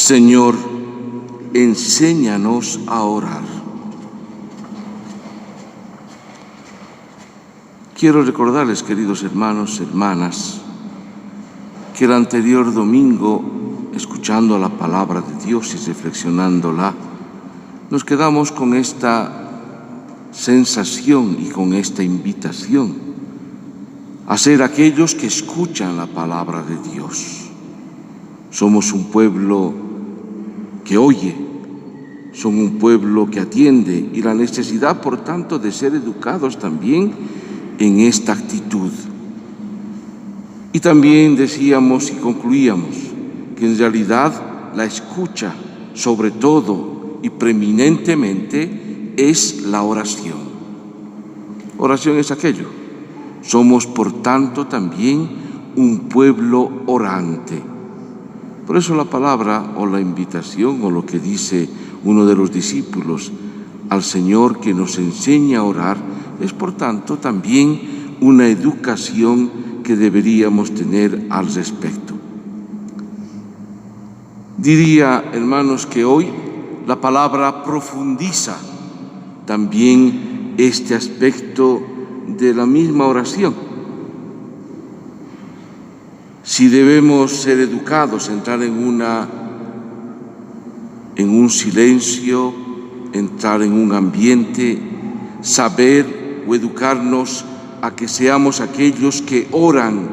Señor, enséñanos a orar. Quiero recordarles, queridos hermanos, hermanas, que el anterior domingo, escuchando la palabra de Dios y reflexionándola, nos quedamos con esta sensación y con esta invitación a ser aquellos que escuchan la palabra de Dios. Somos un pueblo que oye, son un pueblo que atiende, y la necesidad, por tanto, de ser educados también en esta actitud. Y también decíamos y concluíamos que en realidad la escucha, sobre todo y preeminentemente, es la oración. Oración es aquello. Somos, por tanto, también un pueblo orante. Por eso la palabra o la invitación o lo que dice uno de los discípulos al Señor que nos enseña a orar es, por tanto, también una educación que deberíamos tener al respecto. Diría, hermanos, que hoy la palabra profundiza también este aspecto de la misma oración. Si debemos ser educados, entrar en un silencio, entrar en un ambiente, saber o educarnos a que seamos aquellos que oran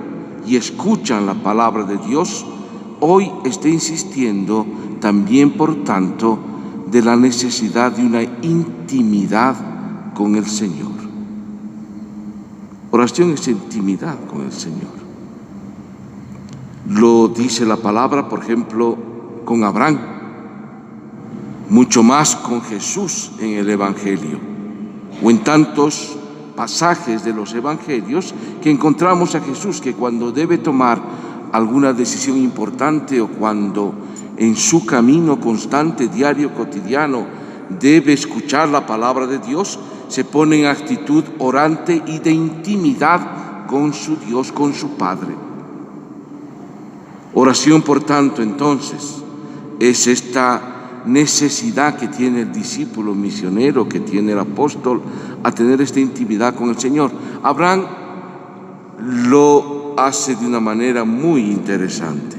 y escuchan la palabra de Dios, hoy está insistiendo también, por tanto, de la necesidad de una intimidad con el Señor. Oración es intimidad con el Señor. Lo dice la palabra, por ejemplo, con Abraham, mucho más con Jesús en el Evangelio, o en tantos pasajes de los Evangelios que encontramos a Jesús que cuando debe tomar alguna decisión importante o cuando en su camino constante, diario, cotidiano, debe escuchar la palabra de Dios, se pone en actitud orante y de intimidad con su Dios, con su Padre. Oración, por tanto, entonces, es esta necesidad que tiene el discípulo misionero, que tiene el apóstol, a tener esta intimidad con el Señor. Abraham lo hace de una manera muy interesante.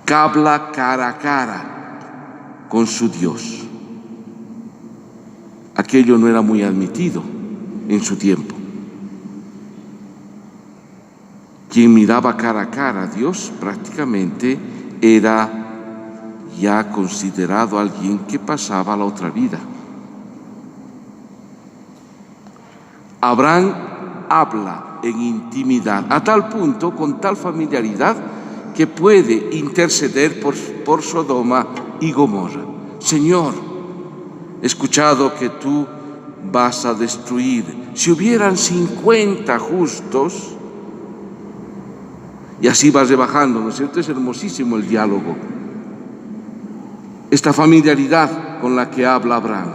Habla cara a cara con su Dios. Aquello no era muy admitido en su tiempo. Quien miraba cara a cara a Dios prácticamente era ya considerado alguien que pasaba a la otra vida. Abraham habla en intimidad, a tal punto, con tal familiaridad, que puede interceder por Sodoma y Gomorra. Señor, he escuchado que tú vas a destruir. Si hubieran 50 justos, y así va rebajando, ¿no es cierto? Es hermosísimo el diálogo. Esta familiaridad con la que habla Abraham,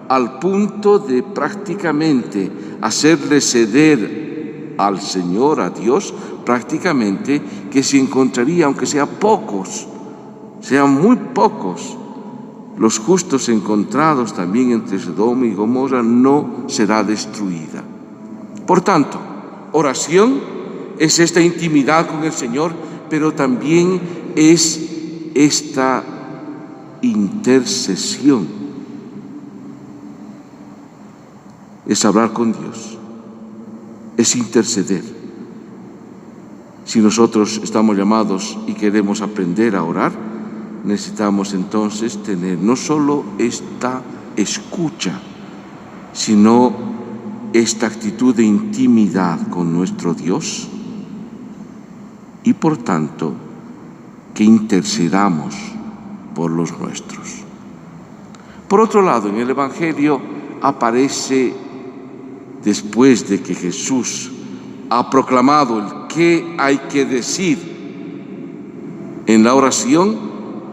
al punto de prácticamente hacerle ceder al Señor, a Dios, prácticamente que se encontraría, aunque sean pocos, sean muy pocos, los justos encontrados también entre Sodoma y Gomorra, no será destruida. Por tanto, oración es esta intimidad con el Señor, pero también es esta intercesión. Es hablar con Dios, es interceder. Si nosotros estamos llamados y queremos aprender a orar, necesitamos entonces tener no solo esta escucha, sino esta actitud de intimidad con nuestro Dios, y por tanto que intercedamos por los nuestros. Por otro lado, en el Evangelio aparece, después de que Jesús ha proclamado el qué hay que decir en la oración,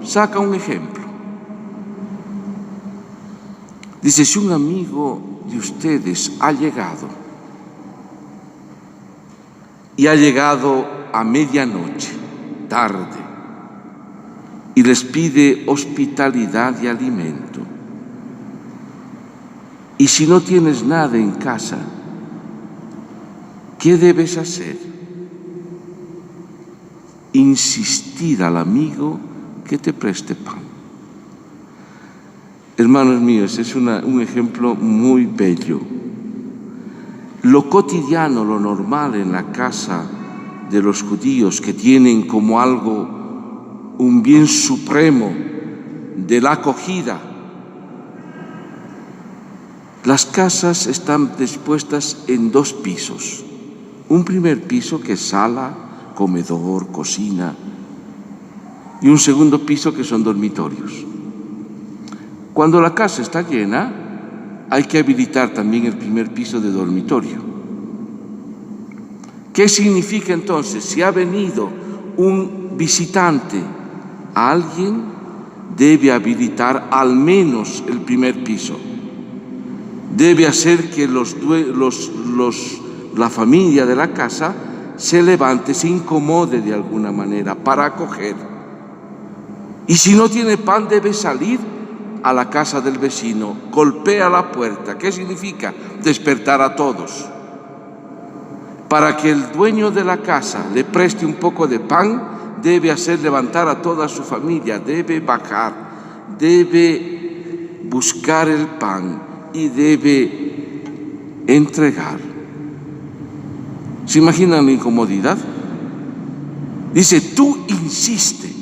saca un ejemplo. Dice, si un amigo de ustedes ha llegado y ha llegado a medianoche, tarde, y les pide hospitalidad y alimento. Y si no tienes nada en casa, ¿qué debes hacer? Insistir al amigo que te preste pan. Hermanos míos, es un ejemplo muy bello. Lo cotidiano, lo normal en la casa de los judíos, que tienen como algo, un bien supremo de la acogida. Las casas están dispuestas en 2 pisos. Un primer piso que es sala, comedor, cocina, y un segundo piso que son dormitorios. Cuando la casa está llena, hay que habilitar también el primer piso de dormitorio. ¿Qué significa entonces? Si ha venido un visitante a alguien, debe habilitar al menos el primer piso. Debe hacer que la familia de la casa se levante, se incomode de alguna manera para acoger. Y si no tiene pan, debe salir a la casa del vecino, golpea la puerta. ¿Qué significa? Despertar a todos. Para que el dueño de la casa le preste un poco de pan, debe hacer levantar a toda su familia, debe bajar, debe buscar el pan y debe entregar. ¿Se imaginan la incomodidad? Dice, tú insiste.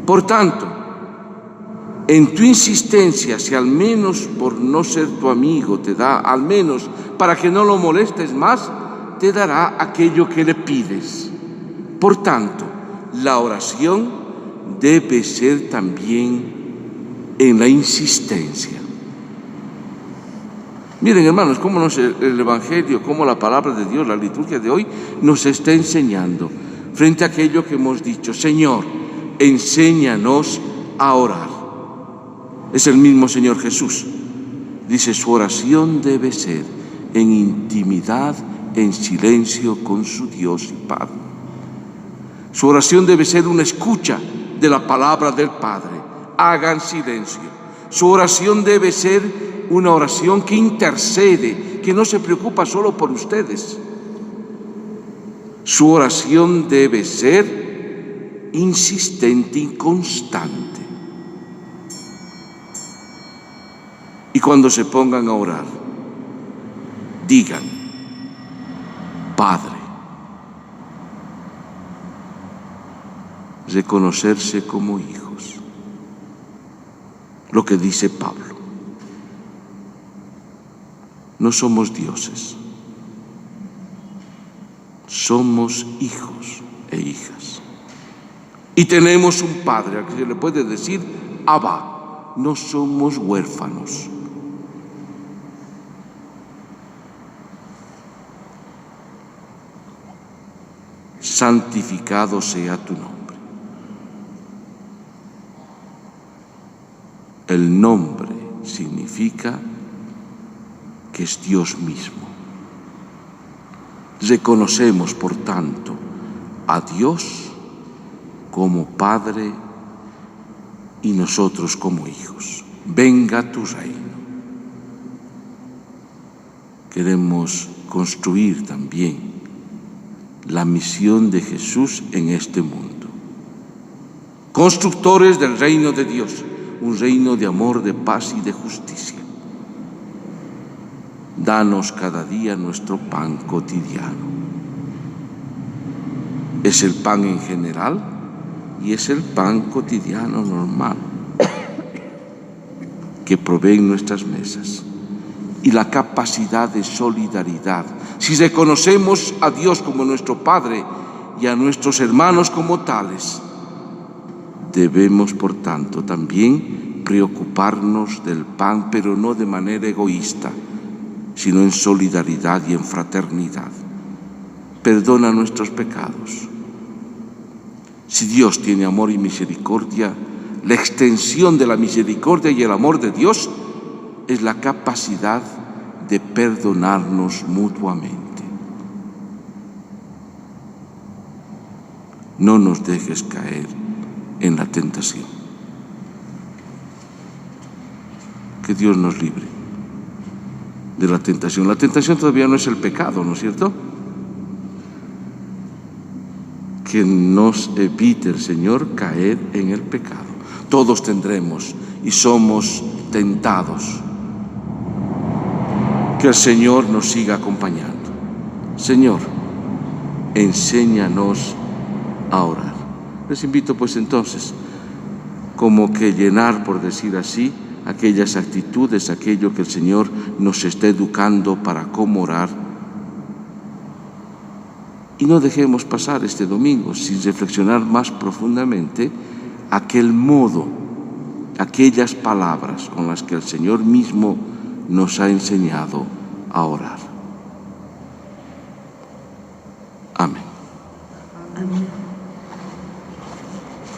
Por tanto, en tu insistencia, si al menos por no ser tu amigo te da, al menos para que no lo molestes más, te dará aquello que le pides. Por tanto, la oración debe ser también en la insistencia. Miren, hermanos, cómo el Evangelio, cómo la palabra de Dios, la liturgia de hoy, nos está enseñando frente a aquello que hemos dicho: Señor, enséñanos a orar. Es el mismo Señor Jesús. Dice, su oración debe ser en intimidad, en silencio con su Dios y Padre. Su oración debe ser una escucha de la palabra del Padre. Hagan silencio. Su oración debe ser una oración que intercede, que no se preocupa solo por ustedes. Su oración debe ser insistente y constante. Y cuando se pongan a orar, digan, Padre. Reconocerse como hijos. Lo que dice Pablo. No somos dioses. Somos hijos e hijas. Y tenemos un Padre al que se le puede decir Abba. No somos huérfanos. Santificado sea tu nombre. El nombre significa que es Dios mismo. Reconocemos, por tanto, a Dios como Padre y nosotros como hijos. Venga tu reino. Queremos construir también la misión de Jesús en este mundo. Constructores del reino de Dios, un reino de amor, de paz y de justicia. Danos cada día nuestro pan cotidiano. Es el pan en general y es el pan cotidiano normal que proveen nuestras mesas. Y la capacidad de solidaridad. Si reconocemos a Dios como nuestro Padre y a nuestros hermanos como tales, debemos, por tanto, también preocuparnos del pan, pero no de manera egoísta, sino en solidaridad y en fraternidad. Perdona nuestros pecados. Si Dios tiene amor y misericordia, la extensión de la misericordia y el amor de Dios es la capacidad de perdonarnos mutuamente. no nos dejes caer en la tentación. Que Dios nos libre de la tentación. La tentación todavía no es el pecado, ¿no es cierto? Que nos evite el Señor caer en el pecado. Todos tendremos y somos tentados. Que el Señor nos siga acompañando. Señor, enséñanos a orar. Les invito pues entonces, como que llenar, por decir así, aquellas actitudes, aquello que el Señor nos está educando para cómo orar. Y no dejemos pasar este domingo sin reflexionar más profundamente aquel modo, aquellas palabras con las que el Señor mismo nos ha enseñado a orar. Amén.